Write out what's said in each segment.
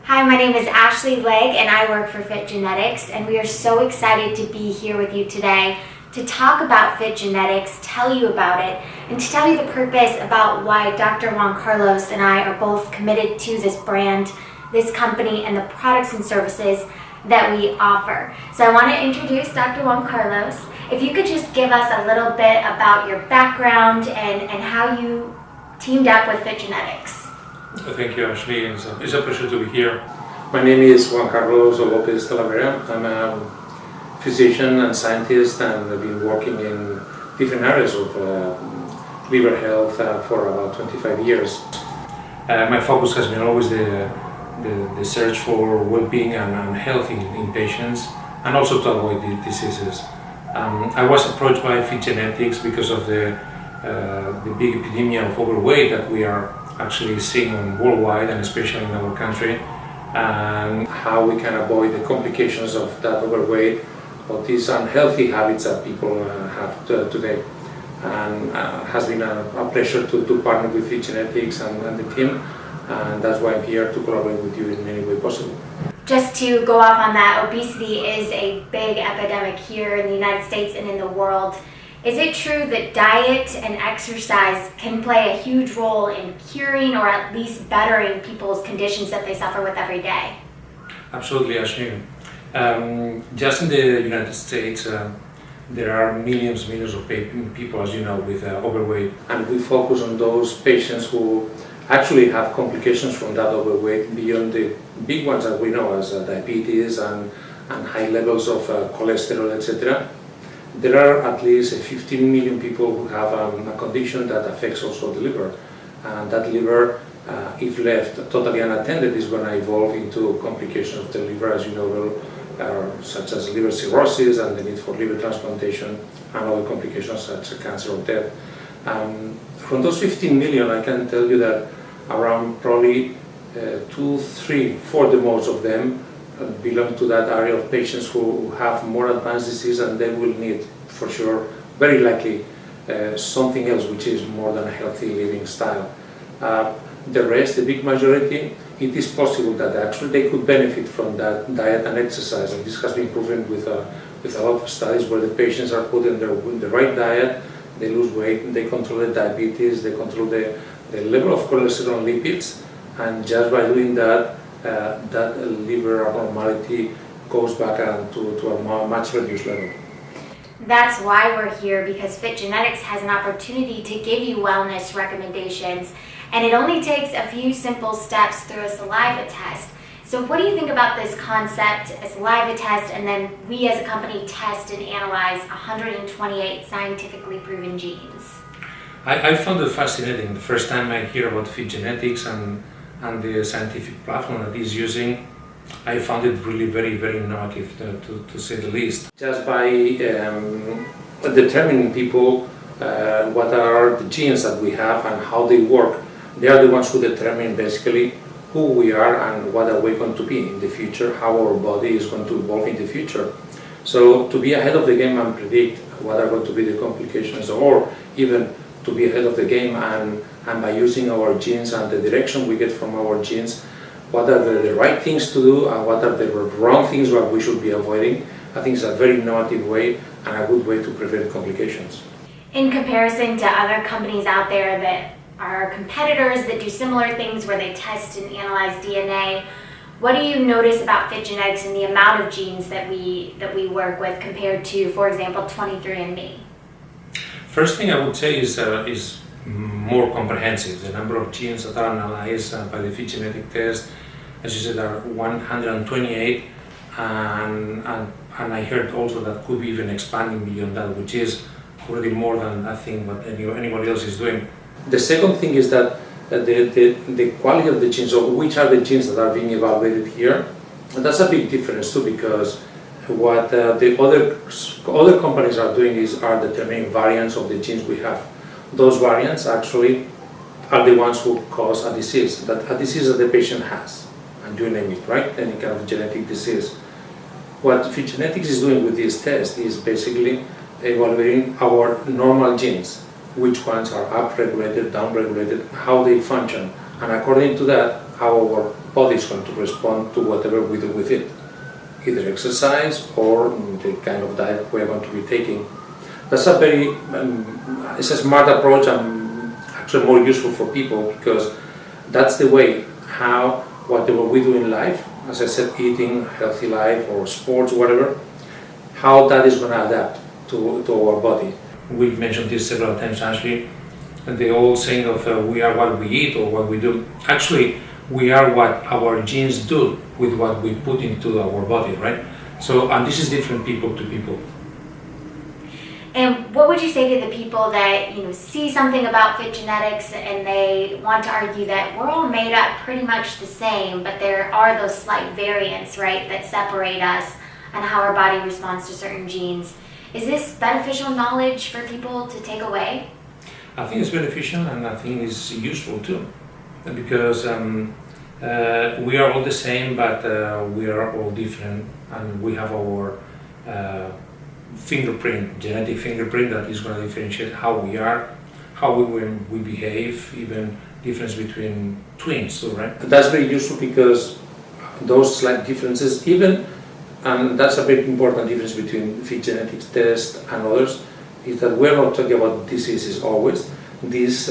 Hi, my name is Ashley Legg and I work for Fitgenetix, and we are so excited to be here with you today to talk about Fitgenetix, tell you about it, and to tell you the purpose about why Dr. Juan Carlos and I are both committed to this brand, this company, and the products and services that we offer. So I want to introduce Dr. Juan Carlos. If you could just give us a little bit about your background and how you teamed up with Fitgenetix. Thank you, Ashley. It's a pleasure to be here. My name is Juan Carlos Lopez-Talavera. I'm a physician and scientist, and I've been working in different areas of liver health for about 25 years. My focus has been always the search for well-being and health in patients, and also to avoid the diseases. I was approached by Fitgenetix because of the big epidemic of overweight that we are actually seeing worldwide, and especially in our country, and how we can avoid the complications of that overweight, or these unhealthy habits that people have today. And has been a pleasure to partner with Fitgenetix and the team, and that's why I'm here to collaborate with you in any way possible. Just to go off on that, obesity is a big epidemic here in the United States and in the world. Is it true that diet and exercise can play a huge role in curing or at least bettering people's conditions that they suffer with every day? Absolutely, Ashley. Just in the United States, there are millions of people, as you know, with overweight. And we focus on those patients who actually have complications from that overweight beyond the big ones that we know as diabetes and high levels of cholesterol, etc. There are at least 15 million people who have a condition that affects also the liver. And that liver, if left totally unattended, is going to evolve into complications of the liver, as you know, such as liver cirrhosis and the need for liver transplantation and other complications such as cancer or death. From those 15 million, I can tell you that around probably 2, 3, 4, the most of them belong to that area of patients who have more advanced disease, and they will need, for sure, very likely, something else which is more than a healthy living style. The rest, the big majority, it is possible that actually they could benefit from that diet and exercise, and this has been proven with a lot of studies where the patients are put in the right diet, they lose weight, they control the diabetes, they control the level of cholesterol and lipids, and just by doing that, that liver abnormality goes back to a much reduced level. That's why we're here, because Fitgenetix has an opportunity to give you wellness recommendations, and it only takes a few simple steps through a saliva test. So what do you think about this concept, a saliva test, and then we as a company test and analyze 128 scientifically proven genes? I found it fascinating the first time I hear about Fitgenetix and the scientific platform that it's using. I found it really very innovative, to say the least. Just by determining people what are the genes that we have and how they work, they are the ones who determine basically who we are and what are we going to be in the future, how our body is going to evolve in the future. So to be ahead of the game and predict what are going to be the complications, or even to be ahead of the game and by using our genes and the direction we get from our genes, what are the right things to do and what are the wrong things that we should be avoiding. I think it's a very innovative way and a good way to prevent complications. In comparison to other companies out there that are competitors that do similar things where they test and analyze DNA, what do you notice about Fitgenetix and the amount of genes that we work with compared to, for example, 23andMe? First thing I would say is more comprehensive. The number of genes that are analyzed by the Fitgenetix test, as you said, are 128, and I heard also that could be even expanding beyond that, which is already more than I think what anybody else is doing. The second thing is that the quality of the genes, or which are the genes that are being evaluated here, and that's a big difference too, because what the other companies are doing are determining variants of the genes we have. Those variants actually are the ones who cause a disease that the patient has, and you name it, right? Any kind of genetic disease. What Fitgenetix is doing with this test is basically evaluating our normal genes, which ones are up-regulated, down-regulated, how they function, and according to that, how our body is going to respond to whatever we do with it, either exercise or the kind of diet we are going to be taking. That's a very, it's a smart approach and actually more useful for people, because that's the way how whatever we do in life, as I said, eating, healthy life or sports, whatever, how that is going to adapt to our body. We've mentioned this several times, Ashley, and the old saying of we are what we eat or what we do. Actually, we are what our genes do with what we put into our body, right? So, and this is different people to people. And what would you say to the people that see something about Fitgenetix and they want to argue that we're all made up pretty much the same, but there are those slight variants, right, that separate us and how our body responds to certain genes? Is this beneficial knowledge for people to take away? I think it's beneficial, and I think it's useful too, because we are all the same, but we are all different, and we have our fingerprint, genetic fingerprint, that is going to differentiate how we are, how we behave, even difference between twins too, right? That's very useful, because those slight differences, even, and that's a very important difference between Fitgenetix test and others, is that we're not talking about diseases always. These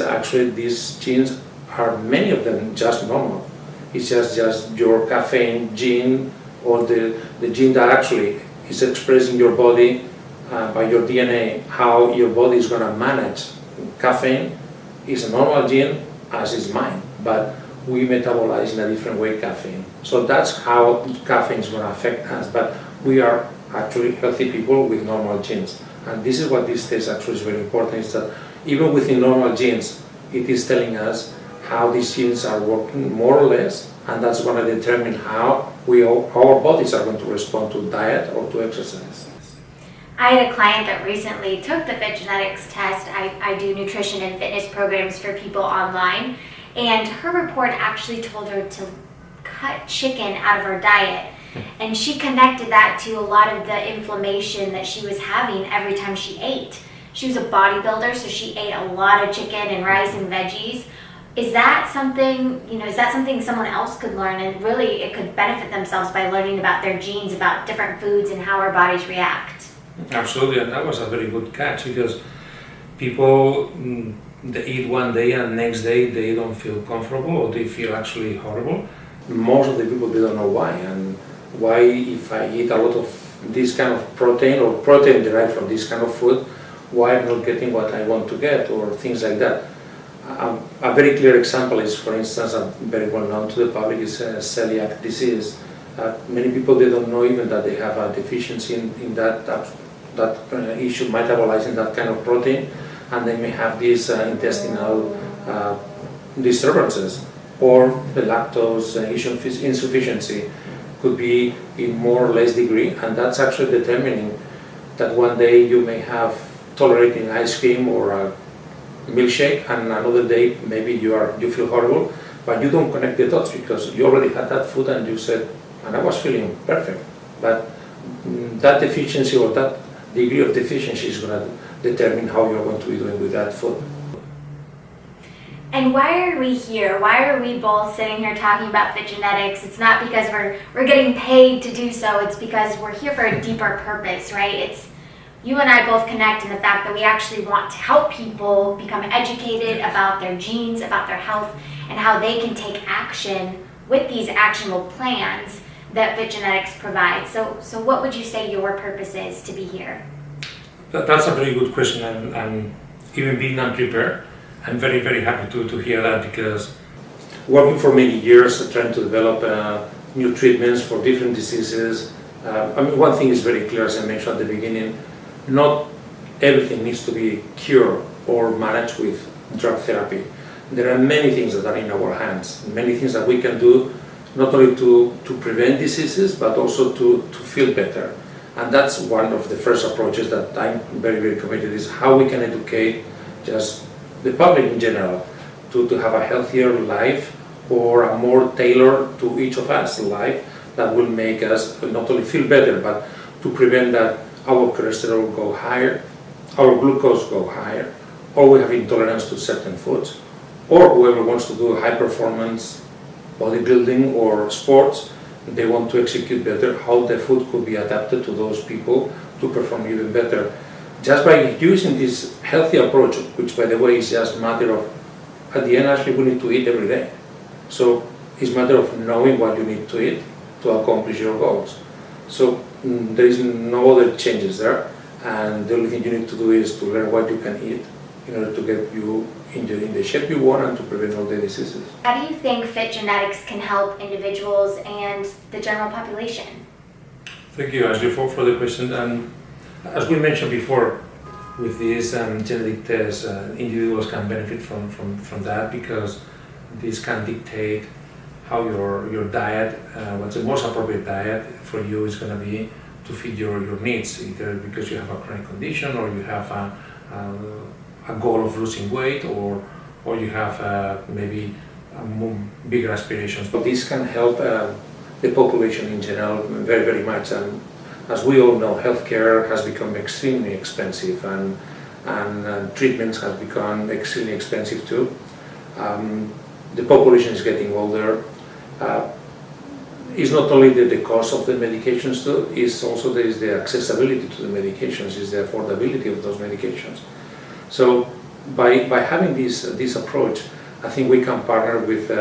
genes are, many of them, just normal. It's just your caffeine gene, or the gene that actually is expressed in your body by your DNA, how your body is going to manage caffeine is a normal gene, as is mine, but we metabolize in a different way caffeine. So that's how caffeine is going to affect us, but we are actually healthy people with normal genes. And this is what this test actually is very important, is that even within normal genes, it is telling us how these genes are working more or less, and that's going to determine how our bodies are going to respond to diet or to exercise. I had a client that recently took the Fitgenetix test. I do nutrition and fitness programs for people online, and her report actually told her to cut chicken out of her diet. And she connected that to a lot of the inflammation that she was having every time she ate. She was a bodybuilder, so she ate a lot of chicken and rice and veggies. Is that something someone else could learn, and really it could benefit themselves by learning about their genes, about different foods and how our bodies react? Absolutely, and that was a very good catch, because people they eat one day and next day they don't feel comfortable, or they feel actually horrible. Most of the people, they don't know why, and why if I eat a lot of this kind of protein or protein derived from this kind of food, why I'm not getting what I want to get, or things like that. A very clear example is, for instance, very well known to the public, is celiac disease. Many people, they don't know even that they have a deficiency in that issue, metabolizing that kind of protein, and they may have these intestinal disturbances, or the lactose insufficiency could be in more or less degree, and that's actually determining that one day you may have tolerating ice cream or a milkshake, and another day maybe you feel horrible, but you don't connect the dots because you already had that food and you said, and I was feeling perfect. But that deficiency or that degree of deficiency is going to determine how you're going to be doing with that food. And why are we here? Why are we both sitting here talking about Fitgenetix? It's not because we're getting paid to do so. It's because we're here for a deeper purpose, right? It's you and I both connect in the fact that we actually want to help people become educated about their genes, about their health, and how they can take action with these actionable plans that Fitgenetix provides. So what would you say your purpose is to be here? That's a very good question, and even being unprepared, I'm very, very happy to hear that, because working for many years trying to develop new treatments for different diseases. One thing is very clear, as I mentioned at the beginning, not everything needs to be cured or managed with drug therapy. There are many things that are in our hands, many things that we can do, not only to prevent diseases, but also to feel better. And that's one of the first approaches that I'm very, very committed, is how we can educate just the public in general to have a healthier life, or a more tailored to each of us life that will make us not only feel better, but to prevent that our cholesterol go higher, our glucose go higher, or we have intolerance to certain foods, or whoever wants to do high performance bodybuilding or sports, they want to execute better, how the food could be adapted to those people to perform even better. Just by using this healthy approach, which by the way is just a matter of, at the end actually we need to eat every day. So it's a matter of knowing what you need to eat to accomplish your goals. So there is no other changes there, and the only thing you need to do is to learn what you can eat in order to get you in the shape you want and to prevent all the diseases. How do you think Fitgenetix can help individuals and the general population? Thank you, Ashley, for the question. And as we mentioned before, with these genetic tests, individuals can benefit from that, because this can dictate how your diet, what's the most appropriate diet for you is going to be to fit your needs, either because you have a chronic condition, or you have a goal of losing weight, or you have maybe bigger aspirations. But this can help the population in general very, very much. And as we all know, healthcare has become extremely expensive, and treatments have become extremely expensive too. The population is getting older. It's not only the cost of the medications too, it's also there is the accessibility to the medications, is the affordability of those medications. So by having this approach, I think we can partner with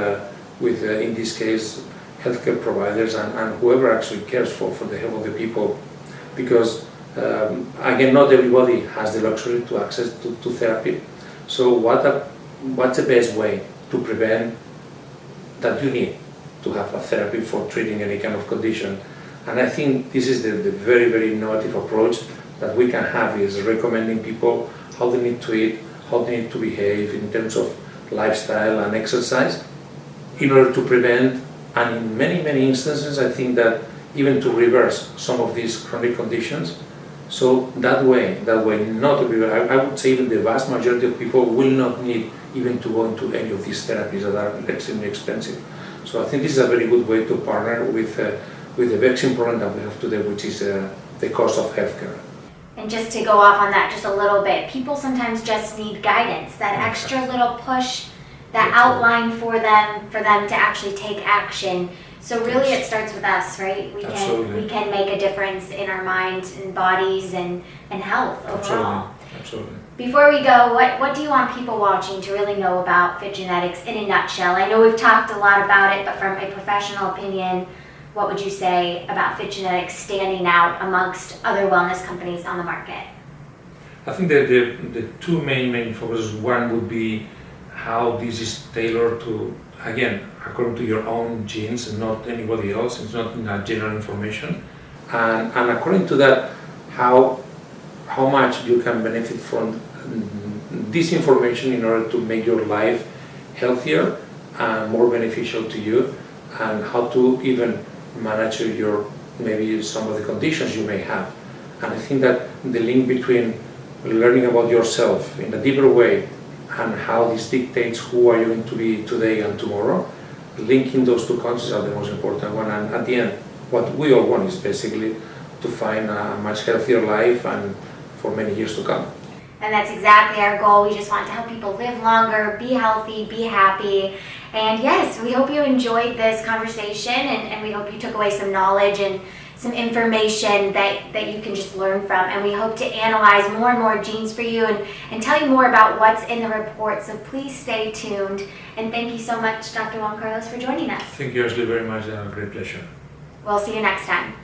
in this case, healthcare providers and whoever actually cares for the health of the people, because again, not everybody has the luxury to access to therapy. So what's the best way to prevent that you need to have a therapy for treating any kind of condition? And I think this is the very, very innovative approach that we can have, is recommending people how they need to eat, how they need to behave in terms of lifestyle and exercise in order to prevent, and in many, many instances, I think that even to reverse some of these chronic conditions. So that way, not everybody, I would say even the vast majority of people will not need even to go into any of these therapies that are extremely expensive. So I think this is a very good way to partner with the vaccine program that we have today, which is the cost of healthcare. And just to go off on that just a little bit, people sometimes just need guidance, that extra little push, that outline for them to actually take action. So really it starts with us, right? We can make a difference in our minds and bodies and health overall. Absolutely. Before we go, what do you want people watching to really know about Fitgenetix in a nutshell? I know we've talked a lot about it, but from a professional opinion, what would you say about Fitgenetix standing out amongst other wellness companies on the market? I think that the two main focuses, one would be how this is tailored to, again, according to your own genes and not anybody else. It's not general information. And according to that, how much you can benefit from this information in order to make your life healthier and more beneficial to you, and how to even manage maybe some of the conditions you may have. And I think that the link between learning about yourself in a deeper way and how this dictates who are you going to be today and tomorrow, linking those two concepts are the most important one. And at the end, what we all want is basically to find a much healthier life and for many years to come. And that's exactly our goal. We just want to help people live longer, be healthy, be happy. And yes, we hope you enjoyed this conversation, and we hope you took away some knowledge and some information that you can just learn from. And we hope to analyze more and more genes for you and tell you more about what's in the report. So please stay tuned. And thank you so much, Dr. Juan Carlos, for joining us. Thank you, Ashley, very much. A great pleasure. We'll see you next time.